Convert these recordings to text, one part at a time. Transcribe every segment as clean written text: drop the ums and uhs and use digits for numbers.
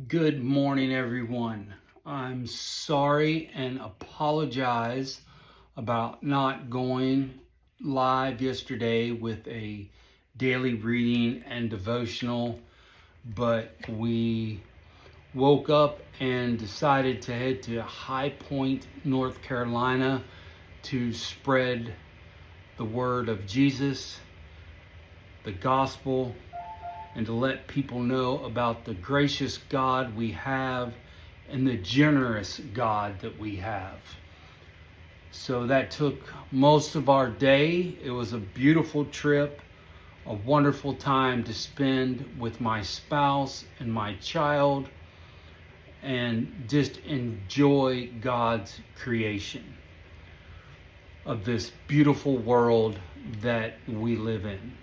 Good morning, everyone. I'm sorry and apologize about not going live yesterday with a daily reading and devotional, but we woke up and decided to head to High Point, North Carolina to spread the word of Jesus, the gospel, and to let people know about the gracious God we have and the generous God that we have. So that took most of our day. It was a beautiful trip, a wonderful time to spend with my spouse and my child, and just enjoy God's creation of this beautiful world that we live in.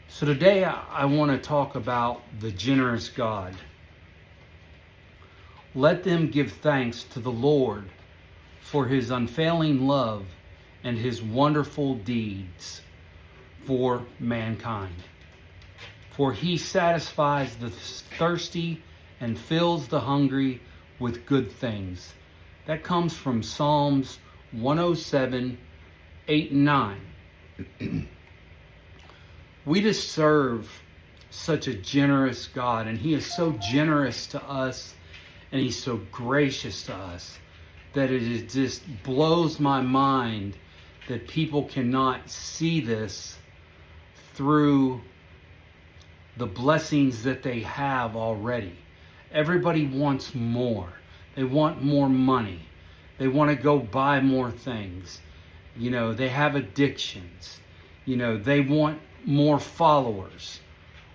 So today I want to talk about the generous God. Let them give thanks to the Lord for his unfailing love and his wonderful deeds for mankind. For he satisfies the thirsty and fills the hungry with good things. That comes from Psalms 107, 8 and 9. We just serve such a generous God, and he is so generous to us, and he's so gracious to us, that it just blows my mind that people cannot see this through the blessings that they have already. Everybody wants more. They want more money. They want to go buy more things. They have addictions. They want more followers.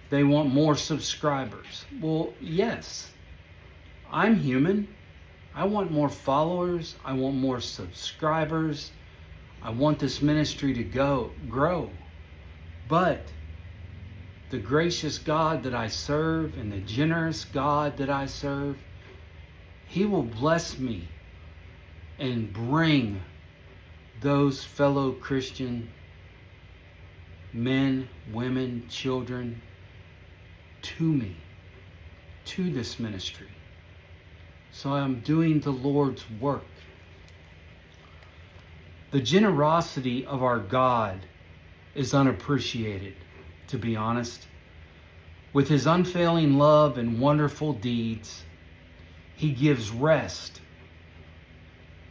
They want more subscribers. Well, yes, I'm human. I want more followers. I want more subscribers. I want this ministry to grow. But the gracious God that I serve and the generous God that I serve, he will bless me and bring those fellow Christian men, women, children to me, to this ministry. So I'm doing the Lord's work. The generosity of our God is unappreciated, to be honest. With his unfailing love and wonderful deeds, he gives rest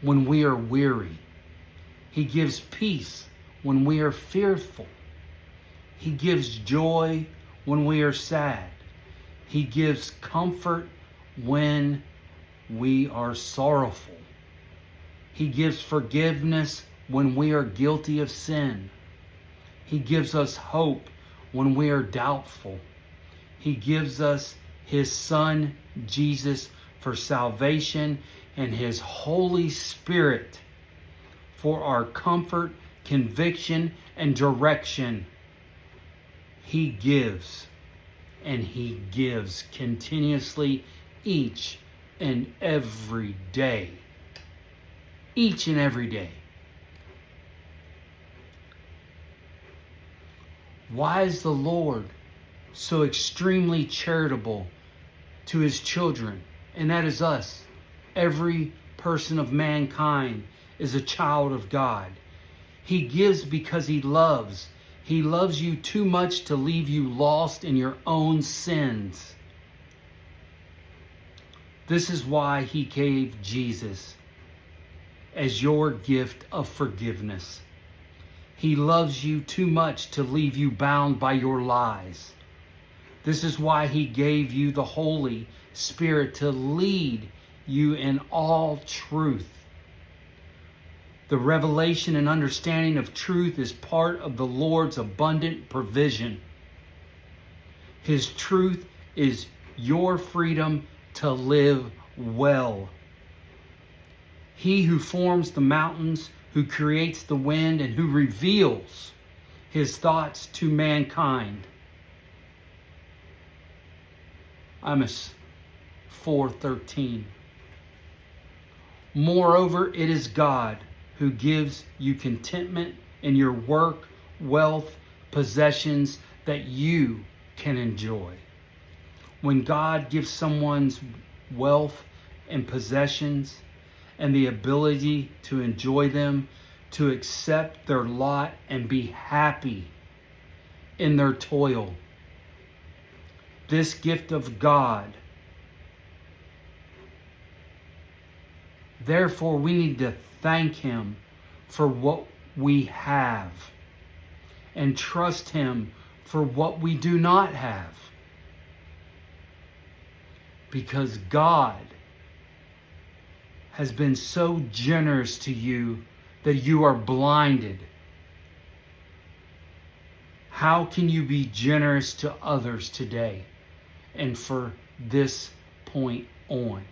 when we are weary. He gives peace when we are fearful. He gives joy when we are sad. He gives comfort when we are sorrowful. He gives forgiveness when we are guilty of sin. He gives us hope when we are doubtful. He gives us his Son, Jesus, for salvation, and his Holy Spirit for our comfort, conviction, and direction. He gives, and he gives continuously each and every day. Each and every day. Why is the Lord so extremely charitable to his children? And that is us. Every person of mankind is a child of God. He gives because he loves. He loves you too much to leave you lost in your own sins. This is why he gave Jesus as your gift of forgiveness. He loves you too much to leave you bound by your lies. This is why he gave you the Holy Spirit to lead you in all truth. The revelation and understanding of truth is part of the Lord's abundant provision. His truth is your freedom to live well. He who forms the mountains, who creates the wind, and who reveals his thoughts to mankind. Amos 4:13. Moreover, it is God who gives you contentment in your work, wealth, possessions that you can enjoy. When God gives someone's wealth and possessions and the ability to enjoy them, to accept their lot and be happy in their toil, this gift of God, therefore we need to thank Him for what we have and trust Him for what we do not have. Because God has been so generous to you that you are blinded. How can you be generous to others today and for this point on?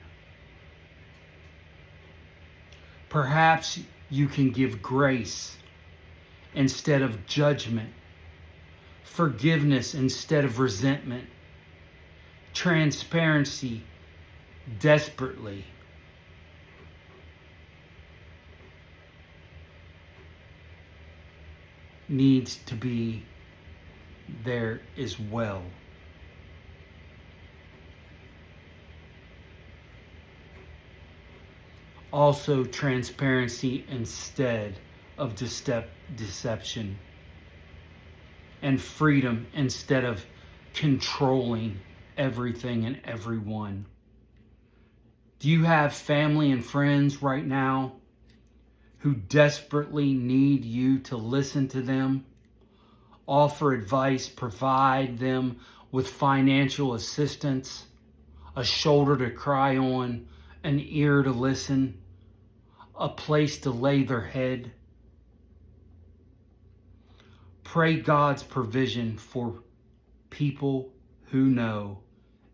Perhaps you can give grace instead of judgment, forgiveness instead of resentment, transparency desperately. Needs to be there as well. Also, transparency instead of deception, and freedom instead of controlling everything and everyone. Do you have family and friends right now who desperately need you to listen to them, offer advice, provide them with financial assistance, a shoulder to cry on, an ear to listen, a place to lay their head? Pray God's provision for people who know,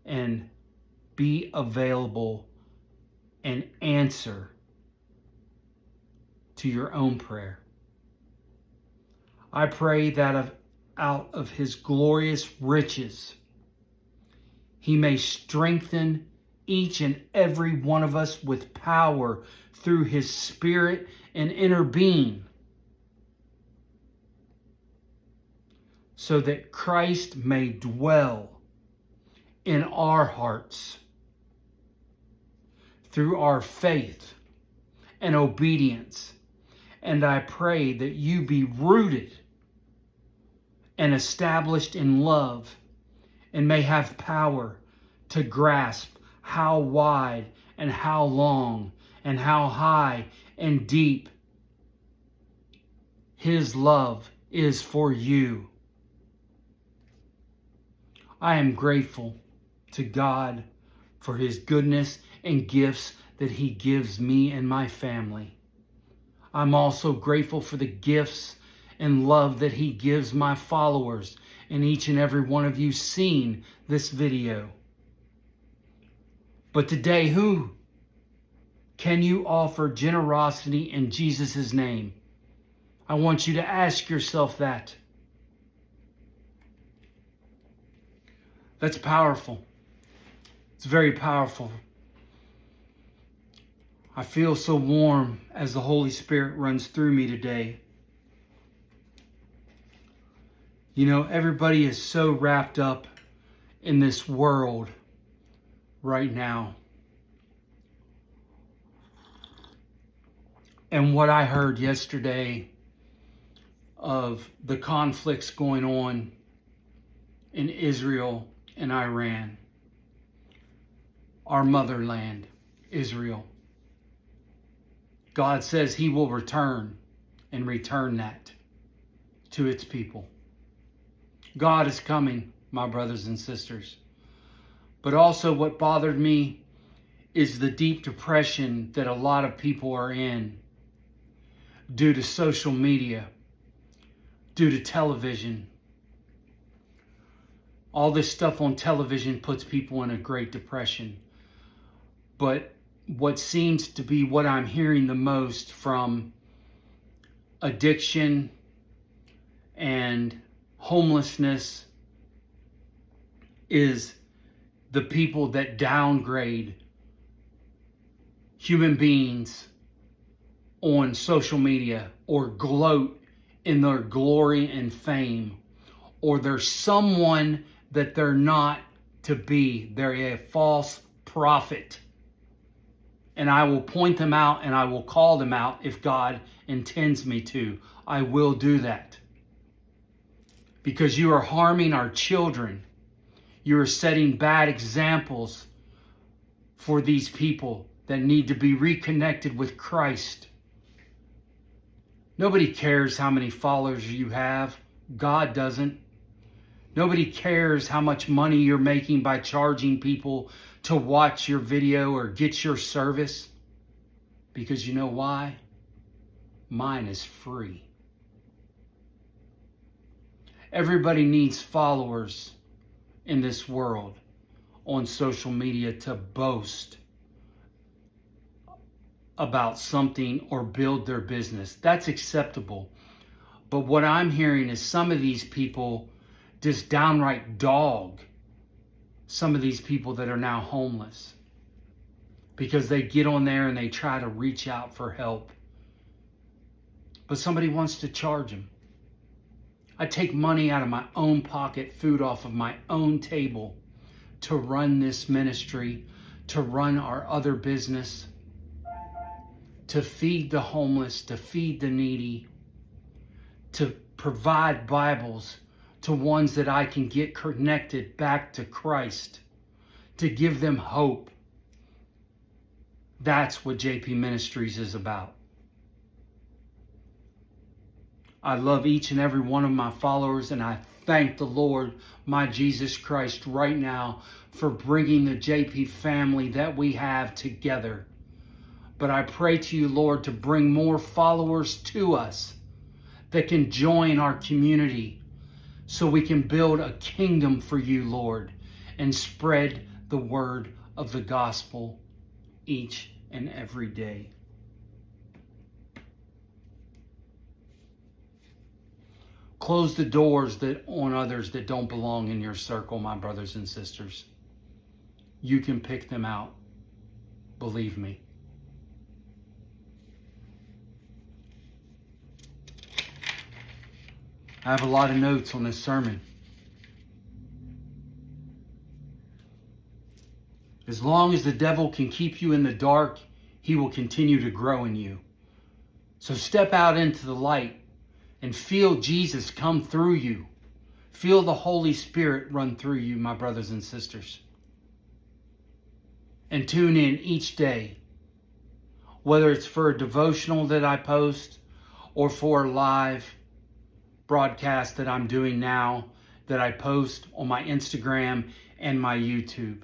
and be available and answer to your own prayer. I pray that out of His glorious riches, He may strengthen each and every one of us with power through His Spirit and inner being, so that Christ may dwell in our hearts through our faith and obedience. And I pray that you be rooted and established in love, and may have power to grasp how wide and how long and how high and deep His love is for you. I am grateful to God for His goodness and gifts that He gives me and my family. I'm also grateful for the gifts and love that He gives my followers and each and every one of you seeing this video. But today, who can you offer generosity in Jesus' name? I want you to ask yourself that. That's powerful. It's very powerful. I feel so warm as the Holy Spirit runs through me today. You know, everybody is so wrapped up in this world right now. And what I heard yesterday of the conflicts going on in Israel and Iran, our motherland, Israel. God says He will return and return that to its people. God is coming, my brothers and sisters. But also what bothered me is the deep depression that a lot of people are in due to social media, due to television. All this stuff on television puts people in a great depression. But what seems to be what I'm hearing the most from addiction and homelessness is the people that downgrade human beings on social media, or gloat in their glory and fame, or they're someone that they're not to be. They're a false prophet. And I will point them out and I will call them out if God intends me to. I will do that. Because you are harming our children. You are setting bad examples for these people that need to be reconnected with Christ. Nobody cares how many followers you have. God doesn't. Nobody cares how much money you're making by charging people to watch your video or get your service. Because you know why? Mine is free. Everybody needs followers in this world on social media to boast about something or build their business. That's acceptable. But what I'm hearing is some of these people just downright dog some of these people that are now homeless because they get on there and they try to reach out for help. But somebody wants to charge them. I take money out of my own pocket, food off of my own table to run this ministry, to run our other business, to feed the homeless, to feed the needy, to provide Bibles to ones that I can get connected back to Christ, to give them hope. That's what JP Ministries is about. I love each and every one of my followers, and I thank the Lord, my Jesus Christ, right now for bringing the JP family that we have together. But I pray to you, Lord, to bring more followers to us that can join our community so we can build a kingdom for you, Lord, and spread the word of the gospel each and every day. Close the doors on others that don't belong in your circle, my brothers and sisters. You can pick them out. Believe me. I have a lot of notes on this sermon. As long as the devil can keep you in the dark, he will continue to grow in you. So step out into the light and feel Jesus come through you. Feel the Holy Spirit run through you, my brothers and sisters. And tune in each day, whether it's for a devotional that I post or for a live broadcast that I'm doing now that I post on my Instagram and my YouTube.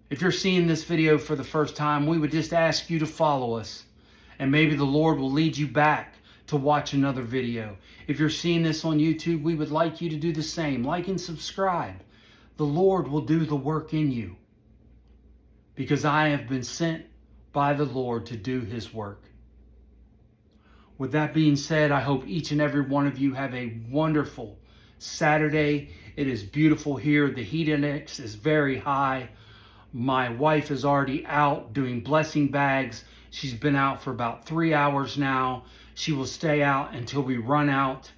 If you're seeing this video for the first time, we would just ask you to follow us, and maybe the Lord will lead you back to watch another video. If you're seeing this on YouTube, we would like you to do the same. Like and subscribe. The Lord will do the work in you, because I have been sent by the Lord to do his work. With that being said, I hope each and every one of you have a wonderful Saturday. It is beautiful here. The heat index is very high. My wife is already out doing blessing bags. She's been out for about 3 hours now. She will stay out until we run out.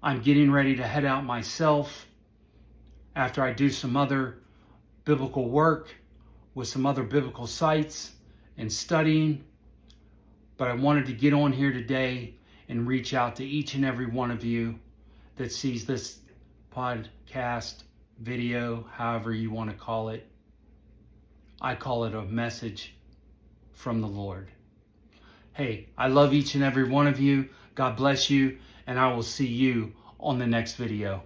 I'm getting ready to head out myself after I do some other biblical work with some other biblical sites and studying. But I wanted to get on here today and reach out to each and every one of you that sees this podcast, video, however you want to call it. I call it a message from the Lord. Hey, I love each and every one of you. God bless you, and I will see you on the next video.